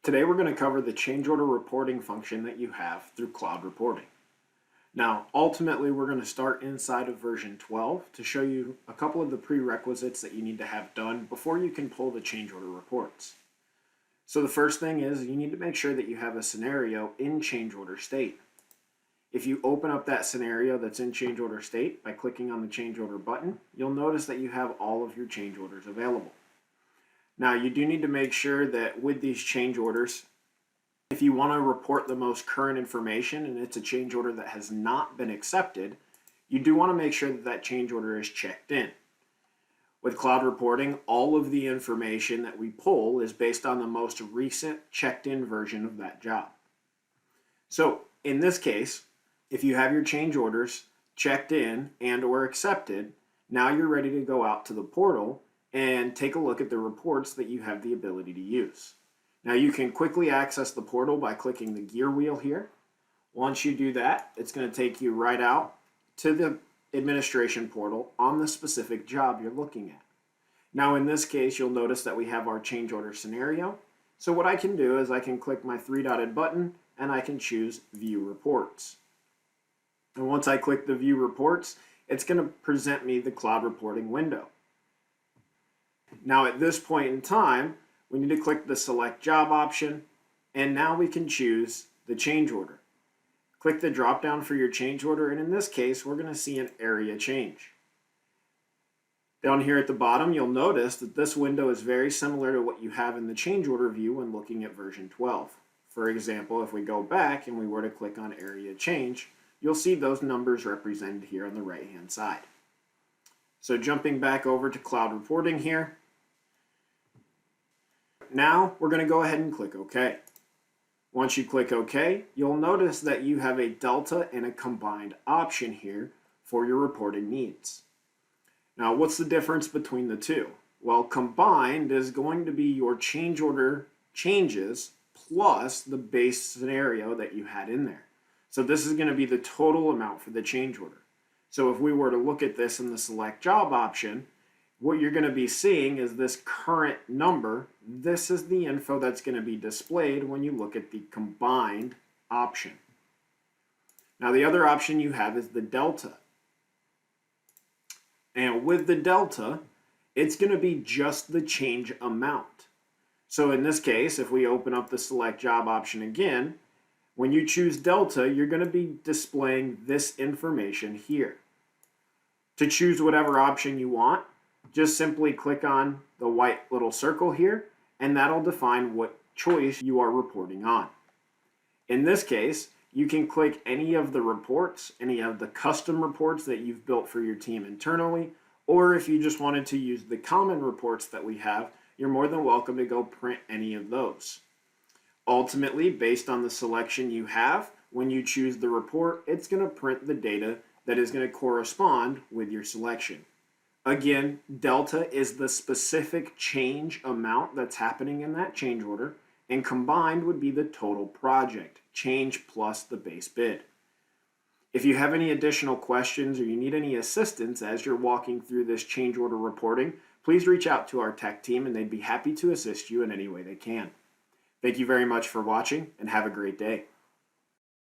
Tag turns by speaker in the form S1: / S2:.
S1: Today we're going to cover the change order reporting function that you have through Cloud Reporting. Now, ultimately, we're going to start inside of version 12 to show you a couple of the prerequisites that you need to have done before you can pull the change order reports. So the first thing is you need to make sure that you have a scenario in change order state. If you open up that scenario that's in change order state by clicking on the change order button, you'll notice that you have all of your change orders available. Now, you do need to make sure that with these change orders, if you want to report the most current information and it's a change order that has not been accepted, you do want to make sure that that change order is checked in. With Cloud Reporting, all of the information that we pull is based on the most recent checked-in version of that job. So, in this case, if you have your change orders checked in and or accepted, now you're ready to go out to the portal and take a look at the reports that you have the ability to use. Now you can quickly access the portal by clicking the gear wheel here. Once you do that, it's going to take you right out to the administration portal on the specific job you're looking at. Now in this case, you'll notice that we have our change order scenario. So what I can do is I can click my three-dotted button and I can choose View Reports. And once I click the View Reports, it's going to present me the Cloud Reporting window. Now at this point in time, we need to click the Select Job option, and now we can choose the change order. Click the drop down for your change order, and in this case, we're going to see an area change. Down here at the bottom, you'll notice that this window is very similar to what you have in the change order view when looking at version 12. For example, if we go back and we were to click on area change, you'll see those numbers represented here on the right-hand side. So jumping back over to Cloud Reporting here, now we're going to go ahead and click OK. Once you click OK, you'll notice that you have a delta and a combined option here for your reporting needs. Now, what's the difference between the two? Well, combined is going to be your change order changes plus the base scenario that you had in there. So this is going to be the total amount for the change order. So if we were to look at this in the Select Job option, what you're going to be seeing is this current number. This is the info that's going to be displayed when you look at the combined option. Now the other option you have is the delta. And with the delta, it's going to be just the change amount. So in this case, if we open up the Select Job option again, when you choose delta, you're going to be displaying this information here. To choose whatever option you want, just simply click on the white little circle here, and that'll define what choice you are reporting on. In this case, you can click any of the reports, any of the custom reports that you've built for your team internally, or if you just wanted to use the common reports that we have, you're more than welcome to go print any of those. Ultimately, based on the selection you have, when you choose the report, it's going to print the data that is going to correspond with your selection. Again, delta is the specific change amount that's happening in that change order, and combined would be the total project, change plus the base bid. If you have any additional questions or you need any assistance as you're walking through this change order reporting, please reach out to our tech team and they'd be happy to assist you in any way they can. Thank you very much for watching and have a great day.